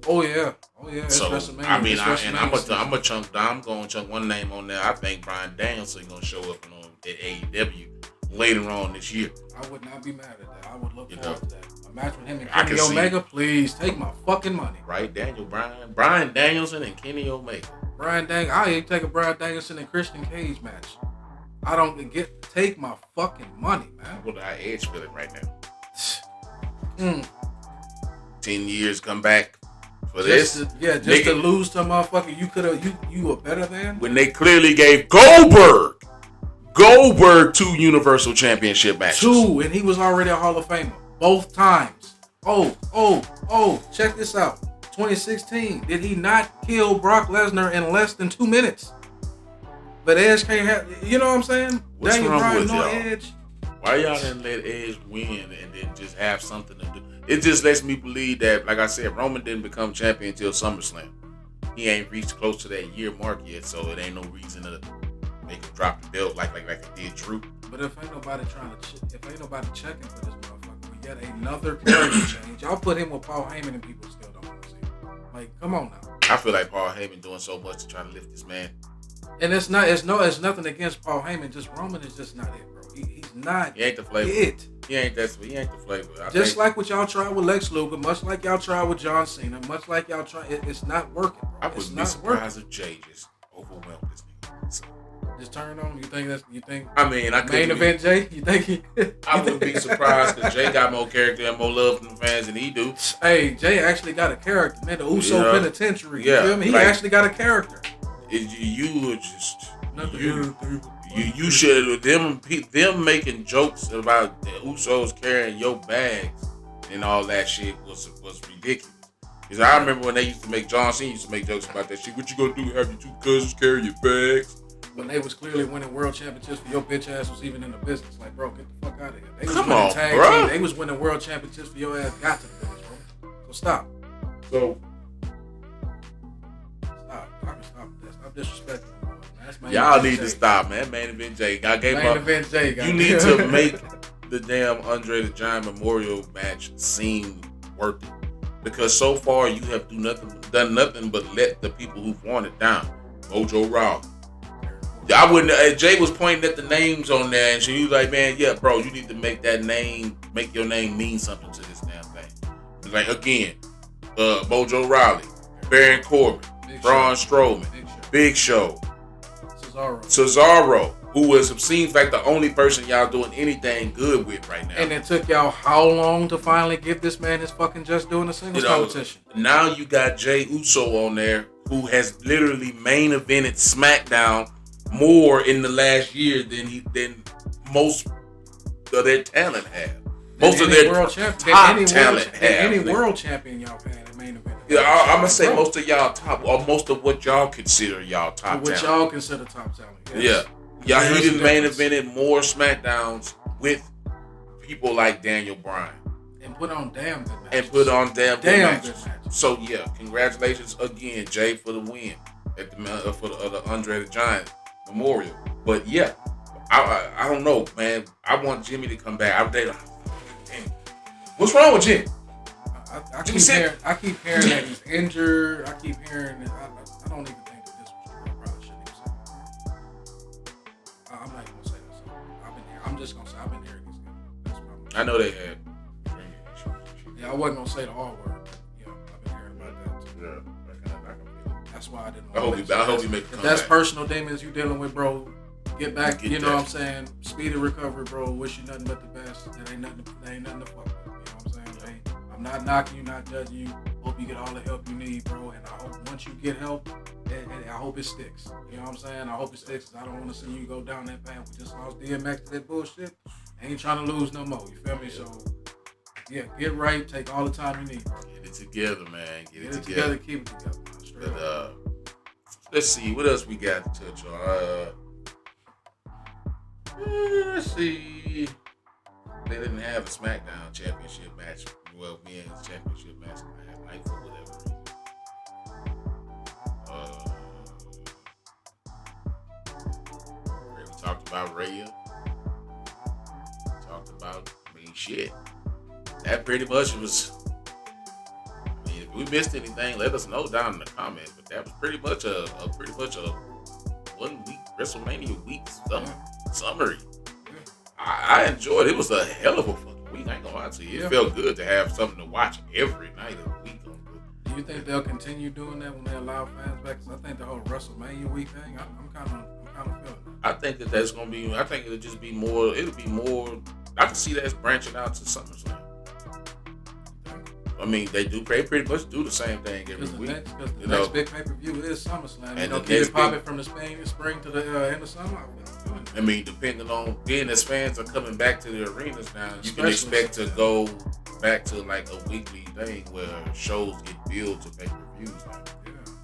Oh yeah. It's So, WrestleMania. I mean, I'm going to chunk one name on there. I think Bryan Danielson going to show up at AEW later on this year. I would not be mad at that. I would look forward to that. A match with him and I Kenny can see Omega, please take my fucking money. Right, Bryan Danielson and Kenny Omega. I'll even take a Bryan Danielson and Christian Cage match. I don't take my fucking money, man. What how Edge feeling right now? 10 years come back for this. To lose to a motherfucker you were better than. When they clearly gave Goldberg 2 Universal Championship matches. 2, and he was already a Hall of Famer both times. Oh, check this out. 2016, did he not kill Brock Lesnar in less than 2 minutes? But Edge can't have, you know what I'm saying? What's Daniel wrong Bryan, with no y'all? Edge. Why y'all didn't let Edge win and then just have something to do? It just lets me believe that, like I said, Roman didn't become champion until SummerSlam. He ain't reached close to that year mark yet, so it ain't no reason to make him drop the belt like it did Drew. But if ain't nobody checking for this motherfucker, we got another character change. Y'all put him with Paul Heyman and people still don't want to see him. Like, come on now. I feel like Paul Heyman doing so much to try to lift this man. And it's nothing against Paul Heyman. Just Roman is just not it, bro. He's not. He ain't the flavor. He ain't the flavor. Just like what y'all tried with Lex Luger, much like y'all tried with John Cena, much like y'all tried, it's not working, bro. I wouldn't be surprised if Jay just overwhelmed this nigga. So. Just turn on. You think? I mean, main event Jay. You think he? I wouldn't be surprised because Jay got more character and more love from the fans than he do. Hey, Jay actually got a character, man. The Uso Penitentiary. Yeah, You feel me? He actually got a character. You were just you should them making jokes about the Usos carrying your bags and all that shit was ridiculous. Because I remember when they used to make John Cena used to make jokes about that shit. What you gonna do? Have your 2 cousins carry your bags? When they was clearly winning world championships for your bitch ass was even in the business. Like, bro, get the fuck out of here. They was Come winning on, tag bro. team. They was winning world championships for your ass. Got to the business, bro. So stop. So Stop. I can stop this. Stop disrespecting. That's my y'all need to stop, man. Main event Jay. I gave Main up. event Jay. You need to make the damn Andre the Giant Memorial match seem worth it. Because so far you have done nothing but let the people who've won it down. Mojo Rawley. I wouldn't. Jay was pointing at the names on there, and she was like, "Man, yeah, bro, you need to make your name mean something to this damn thing." Like again, Mojo Rawley, Baron Corbin, Braun Strowman, Big Show, Cesaro, who seems like the only person y'all doing anything good with right now. And it took y'all how long to finally give this man his fucking just doing a singles competition? Now you got Jey Uso on there, who has literally main evented SmackDown more in the last year than most of their talent have. Most of their top talent have. Any world champion y'all had in main event. Yeah, I'm gonna say most of y'all top, or most of what y'all consider y'all top talent. What y'all consider top talent. Yes. Yeah. Y'all he done main evented more SmackDowns with people like Daniel Bryan. And put on damn good matches. Matches. So yeah, congratulations again, Jay, for the win at for the Andre the Giant Memorial. But yeah, I don't know, man. I want Jimmy to come back. What's wrong with Jimmy? I keep hearing that he's injured. I keep hearing that. I don't even think that this was true. I probably shouldn't even say that. I'm not even gonna say that. I'm just gonna say I've been hearing these things. That's probably. I know they had. Yeah, I wasn't gonna say the R word. Yeah, I've been hearing about that too. Yeah. That's why I didn't. I hope you make. If that's personal demons you dealing with, bro, get back. You know what I'm saying? Speedy recovery, bro. Wish you nothing but the best. That ain't nothing to fuck with. You know what I'm saying? I'm not knocking you, not judging you. Hope you get all the help you need, bro. And I hope once you get help, and I hope it sticks. You know what I'm saying? I hope it sticks. I don't want to see you go down that path. We just lost DMX to that bullshit. I ain't trying to lose no more. You feel me? So, yeah, get right. Take all the time you need. Get it together, man. Get it together. Keep it together. But, let's see. What else we got to touch on? Let's see. They didn't have a SmackDown championship match. Well, men's championship match last night for whatever reason. We talked about Rhea. Talked about, shit. That pretty much was. If we missed anything, let us know down in the comments. But that was pretty much a 1 week WrestleMania week summary. I enjoyed it. It was a hell of a fucking week. I ain't gonna lie to you. It felt good to have something to watch every night of the week. Do you think they'll continue doing that when they allow fans back? Because I think the whole WrestleMania week thing, I'm kind of feeling it. I think that's gonna be. I think it'll just be more. It'll be more. I can see that branching out to SummerSlam. I mean, they pretty much do the same thing every week. Because the next big pay-per-view is SummerSlam. And they'll keep it popping from the spring to the end of summer. I mean, depending on being as fans are coming back to the arenas now, you can expect to go back to like a weekly thing where shows get billed to pay-per-views.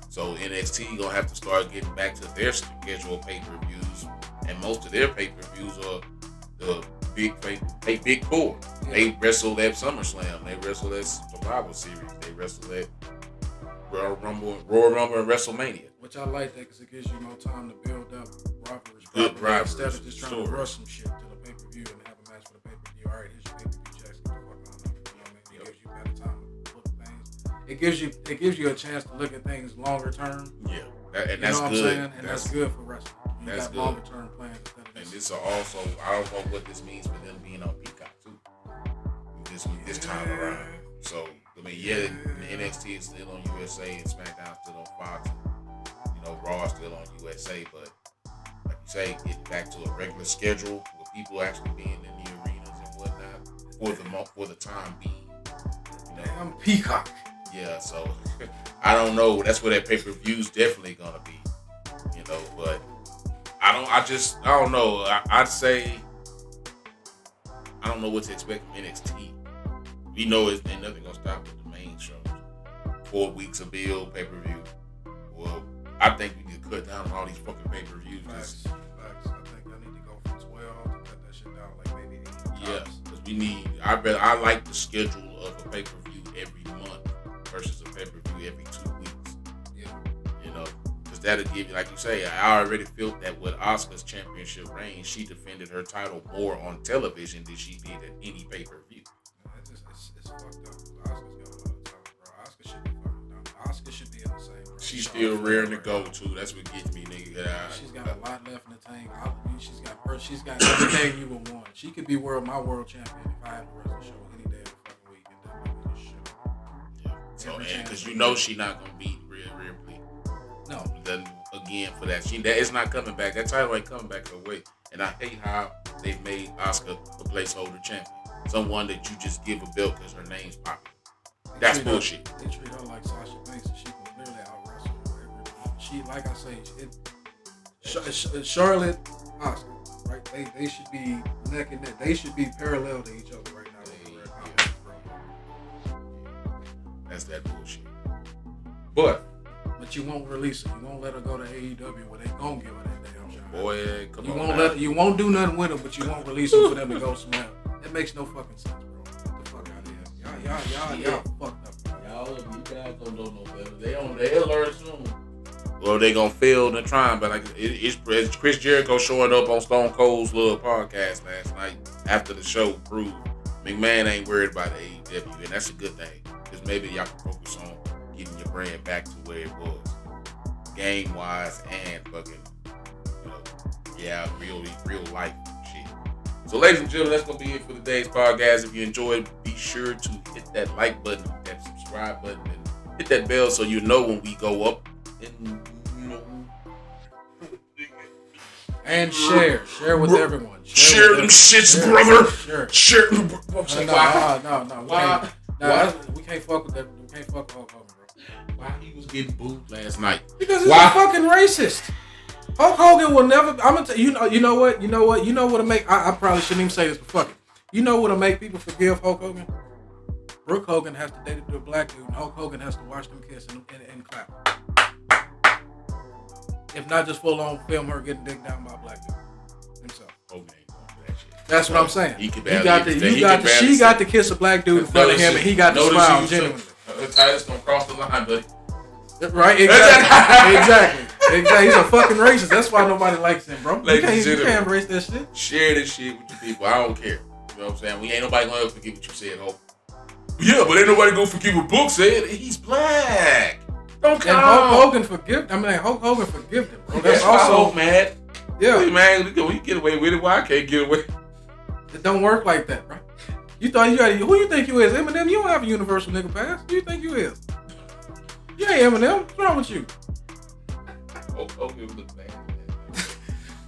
So NXT gonna have to start getting back to their scheduled pay-per-views, and most of their pay-per-views are the big four. Yeah. They wrestled at SummerSlam. They wrestled at Survivor Series. They wrestled at Royal Rumble, and WrestleMania. Which I like that because it gives you more time to build up rivalries. Good rivalries. Instead of just trying to rush some shit to the pay-per-view and have a match for the pay-per-view. All right, here's your pay-per-view, Jackson. Get the fuck on up. You know what I mean? It gives you better time to look at things. It gives you a chance to look at things longer term. Yeah, and that's good. And that's good for wrestling. You got longer term plans. And this are also, I don't know what this means for them being on Peacock too. This time around. So I mean, NXT is still on USA and SmackDown still on Fox. And, Raw is still on USA, but like you say, getting back to a regular schedule with people actually being in the arenas and whatnot for the time being. I'm Peacock. Yeah, so I don't know. That's where that pay-per-view's definitely gonna be. But I don't know. I'd say I don't know what to expect from NXT. We know ain't nothing gonna stop with the main shows. 4 weeks of build pay-per-view. Well, I think we need to cut down on all these fucking pay-per-views. Facts. I think I need to go from 12 to cut that shit down like maybe 8 times. Yeah, because we need. I like the schedule of a pay-per-view every month versus a pay-per-view every 2 weeks. Yeah. Because that'll give you, like you say, I already felt that with Asuka's championship reign, she defended her title more on television than she did at any pay-per-view. It's fucked up. Asuka's got a lot of talent, bro. Asuka should be fucking done. Asuka should be in the same room. She's still raring to go too. That's what gets me, nigga. She's got a lot left in the tank. She's got everything you would want. She could be my world champion if I had to wrestle show any day of the fucking week and WWE just show. Yeah. So because she's not gonna beat Rhea Ripley. No. Then again for that, it's not coming back. That title ain't coming back her way. And I hate how they've made Asuka a placeholder champion. Someone that you just give a belt because her name's popular. That's bullshit. They treat her like Sasha Banks and she can clearly out-wrestle everybody. She, like I say, Charlotte, Asuka, right? They should be neck and neck. They should be parallel to each other right now. That's that bullshit. But you won't release her. You won't let her go to AEW where they gonna give her that damn shot. Boy, come on. You won't do nothing with her, but you won't release her for them to go somewhere. That makes no fucking sense, bro. Get the fuck out of here. Y'all fucked up. You guys don't know no better. They'll learn soon. Well, they gonna fail in trying, but it's Chris Jericho showing up on Stone Cold's little podcast last night after the show proved McMahon ain't worried about AEW, and that's a good thing because maybe y'all can focus on getting your brand back to where it was, game wise and fucking, real life shit. So, ladies and gentlemen, that's gonna be it for today's podcast. If you enjoyed, be sure to hit that like button, that subscribe button, and hit that bell so you know when we go up. And share with everyone. Share them shits, brother. Share. No. We can't fuck with that. We can't fuck Hulk Hogan, bro. why he was getting booed last night. Because he's a fucking racist. Hulk Hogan will never. I'm gonna tell you. You know what'll make. I probably shouldn't even say this, but fuck it. You know what'll make people forgive Hulk Hogan? Brooke Hogan has to date a black dude, and Hulk Hogan has to watch them kiss and clap. If not, just full on film her getting digged down by a black dude himself. Hogan ain't going for that shit. That's what I'm saying. She got to kiss a black dude in front of him, and he got to smile genuinely. Titus don't cross the line, buddy. Right? Exactly. He's a fucking racist. That's why nobody likes him, bro. You can't embrace that shit. Share this shit with your people. I don't care. You know what I'm saying? We ain't nobody gonna ever forget what you said, Hulk. Yeah, but ain't nobody gonna forget what Book said. He's black. Don't count. Hulk Hogan forgive him, bro. That's also mad. Yeah, hey, man, we get away with it. Why I can't get away? It don't work like that, bro. You thought who you think you is? Eminem? You don't have a universal nigga pass. Who you think you is? You ain't Eminem. What's wrong with you? Hogan look bad.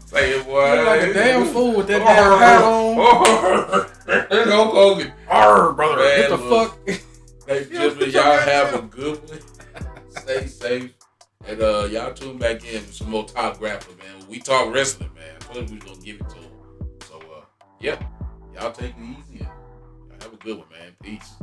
Say it, boy. You look like a damn fool with that damn hat on. Hulk Hogan. Brother. Man, What the fuck? Hey, gentlemen, y'all have a good one. Stay safe. And y'all tune back in with some more Top Grappler, man. We talk wrestling, man. I told you we was gonna give it to them. So, yep. Y'all take it easy. Y'all have a good one, man. Peace.